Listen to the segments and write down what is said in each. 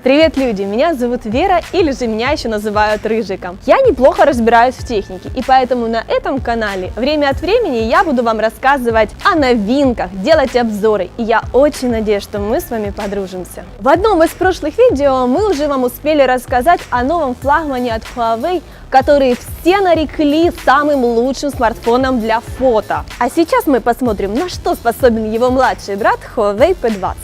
Привет, люди! Меня зовут Вера, или же меня еще называют Рыжиком. Я неплохо разбираюсь в технике, и поэтому на этом канале время от времени я буду вам рассказывать о новинках, делать обзоры, и я очень надеюсь, что мы с вами подружимся. В одном из прошлых видео мы уже вам успели рассказать о новом флагмане от Huawei, который все нарекли самым лучшим смартфоном для фото. А сейчас мы посмотрим, на что способен его младший брат Huawei P20.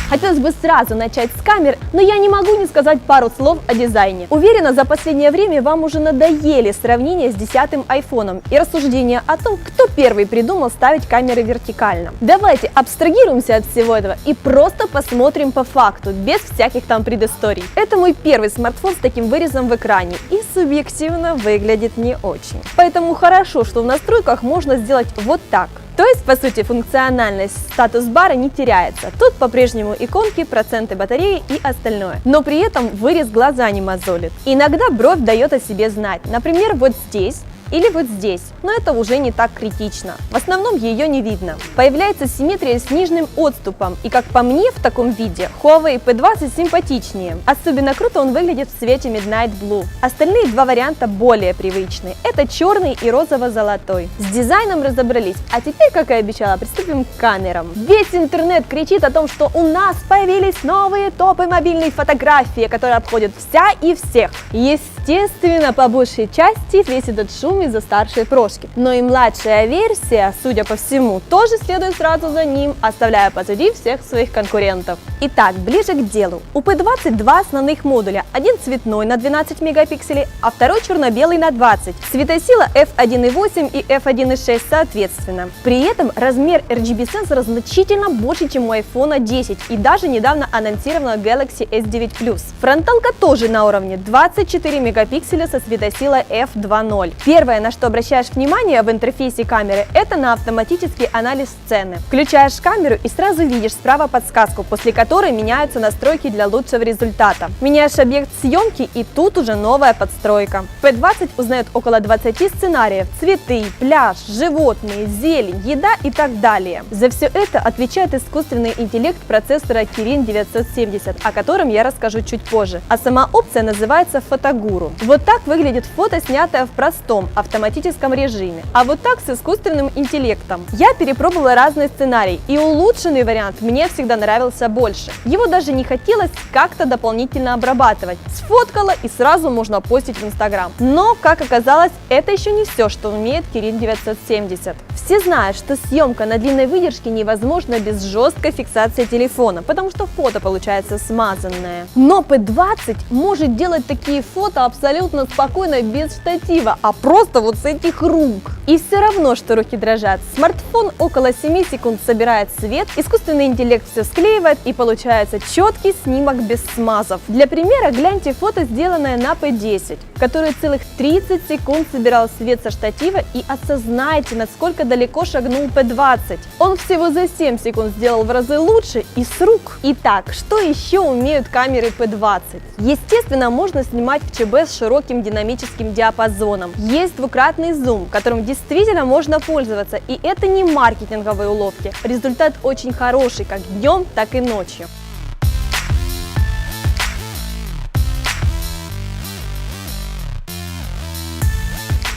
Хотелось бы сразу начать с камер, но я не могу не сказать пару слов о дизайне. Уверена, за последнее время вам уже надоели сравнения с 10-м айфоном и рассуждения о том, кто первый придумал ставить камеры вертикально. Давайте абстрагируемся от всего этого и просто посмотрим по факту, без всяких там предысторий. Это мой первый смартфон с таким вырезом в экране и субъективно выглядит не очень. Поэтому хорошо, что в настройках можно сделать вот так. То есть, по сути, функциональность статус-бара не теряется. Тут по-прежнему иконки, проценты батареи и остальное. Но при этом вырез глаза не мозолит. Иногда бровь дает о себе знать. Например, вот здесь или вот здесь, но это уже не так критично. В основном ее не видно. Появляется симметрия с нижним отступом, и как по мне, в таком виде Huawei P20 симпатичнее. Особенно круто он выглядит в цвете Midnight Blue. Остальные два варианта более привычные. Это черный и розово-золотой. С дизайном разобрались, а теперь, как и обещала, приступим к камерам. Весь интернет кричит о том, что у нас появились новые топы мобильной фотографии, которые обходят вся и всех. Естественно, по большей части весь этот шум из-за старшей прошки. Но и младшая версия, судя по всему, тоже следует сразу за ним, оставляя позади всех своих конкурентов. Итак, ближе к делу. У P20 два основных модуля. Один цветной на 12 мегапикселей, а второй черно-белый на 20. Светосила f1.8 и f1.6 соответственно. При этом размер RGB сенсора значительно больше, чем у iPhone 10 и даже недавно анонсированного Galaxy S9 Plus. Фронталка тоже на уровне 24 мегапикселя со светосилой f2.0. Первое, на что обращаешь внимание в интерфейсе камеры, это на автоматический анализ сцены. Включаешь камеру и сразу видишь справа подсказку, после которой меняются настройки для лучшего результата. Меняешь объект съемки, и тут уже новая подстройка. P20 узнает около 20 сценариев: цветы, пляж, животные, зелень, еда и так далее. За все это отвечает искусственный интеллект процессора Kirin 970, о котором я расскажу чуть позже. А сама опция называется Фотогуру. Вот так выглядит фото, снятое в простом автоматическом режиме, а вот так с искусственным интеллектом. Я перепробовала разные сценарии, и улучшенный вариант мне всегда нравился больше. Его даже не хотелось как-то дополнительно обрабатывать. Сфоткала и сразу можно постить в Instagram. Но, как оказалось, это еще не все, что умеет Kirin 970. Все знают, что съемка на длинной выдержке невозможна без жесткой фиксации телефона, потому что фото получается смазанное. Но P20 может делать такие фото абсолютно спокойно без штатива, а просто вот с этих рук. И все равно, что руки дрожат. Смартфон около 7 секунд собирает свет, искусственный интеллект все склеивает, и получается четкий снимок без смазов. Для примера гляньте фото, сделанное на P10, который целых 30 секунд собирал свет со штатива, и осознайте, насколько далеко шагнул P20. Он всего за 7 секунд сделал в разы лучше и с рук. Итак, что еще умеют камеры P20? Естественно, можно снимать в ЧБ с широким динамическим диапазоном. Есть двукратный зум, которым действительно можно пользоваться, и это не маркетинговые уловки. Результат очень хороший как днем, так и ночью.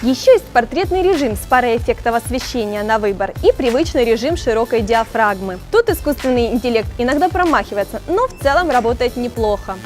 Еще есть портретный режим с парой эффектов освещения на выбор и привычный режим широкой диафрагмы. Тут искусственный интеллект иногда промахивается, но в целом работает неплохо.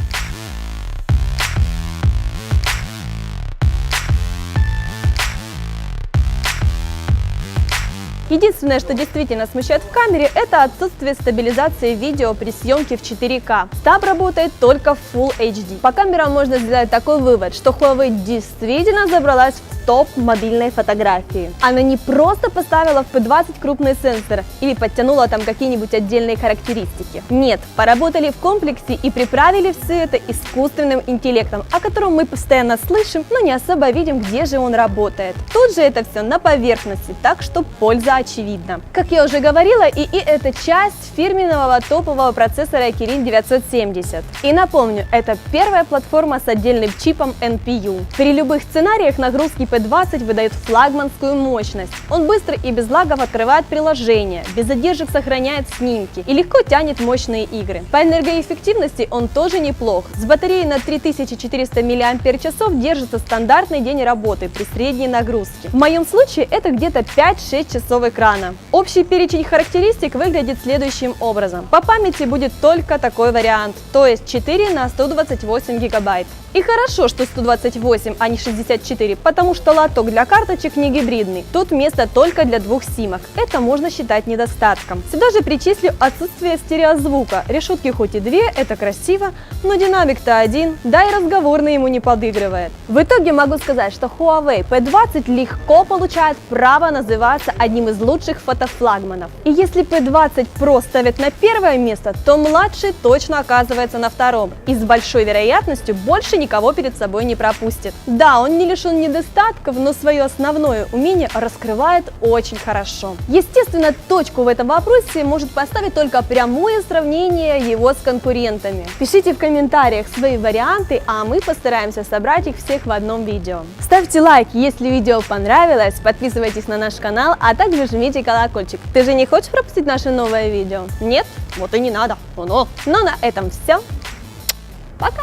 Единственное, что действительно смущает в камере, это отсутствие стабилизации видео при съемке в 4К. Стаб работает только в Full HD. По камерам можно сделать такой вывод, что Huawei действительно забралась в топ мобильной фотографии. Она не просто поставила в P20 крупный сенсор или подтянула там какие-нибудь отдельные характеристики. Нет, поработали в комплексе и приправили все это искусственным интеллектом, о котором мы постоянно слышим, но не особо видим, где же он работает. Тут же это все на поверхности, так что польза очевидно. Как я уже говорила, ИИ – это часть фирменного топового процессора Kirin 970. И напомню, это первая платформа с отдельным чипом NPU. При любых сценариях нагрузки P20 выдает флагманскую мощность. Он быстро и без лагов открывает приложения, без задержек сохраняет снимки и легко тянет мощные игры. По энергоэффективности он тоже неплох. С батареей на 3400 мАч держится стандартный день работы при средней нагрузке. В моем случае это где-то 5-6 часов экрана. Общий перечень характеристик выглядит следующим образом. По памяти будет только такой вариант, то есть 4 на 128 гигабайт. И хорошо, что 128, а не 64, потому что лоток для карточек не гибридный. Тут место только для 2 симок. Это можно считать недостатком. Сюда же причислю отсутствие стереозвука. Решетки хоть и 2, это красиво, но динамик-то один, да и разговорный ему не подыгрывает. В итоге могу сказать, что Huawei P20 легко получает право называться одним из лучших фотофлагманов. И если P20 Pro ставят на первое место, то младший точно оказывается на втором. И с большой вероятностью больше никого перед собой не пропустит. Да, он не лишен недостатков, но свое основное умение раскрывает очень хорошо. Естественно, точку в этом вопросе может поставить только прямое сравнение его с конкурентами. Пишите в комментариях свои варианты, а мы постараемся собрать их всех в одном видео. Ставьте лайк, если видео понравилось, подписывайтесь на наш канал, а также жмите колокольчик. Ты же не хочешь пропустить наше новое видео? Нет? Вот и не надо. Ну на этом все. Пока!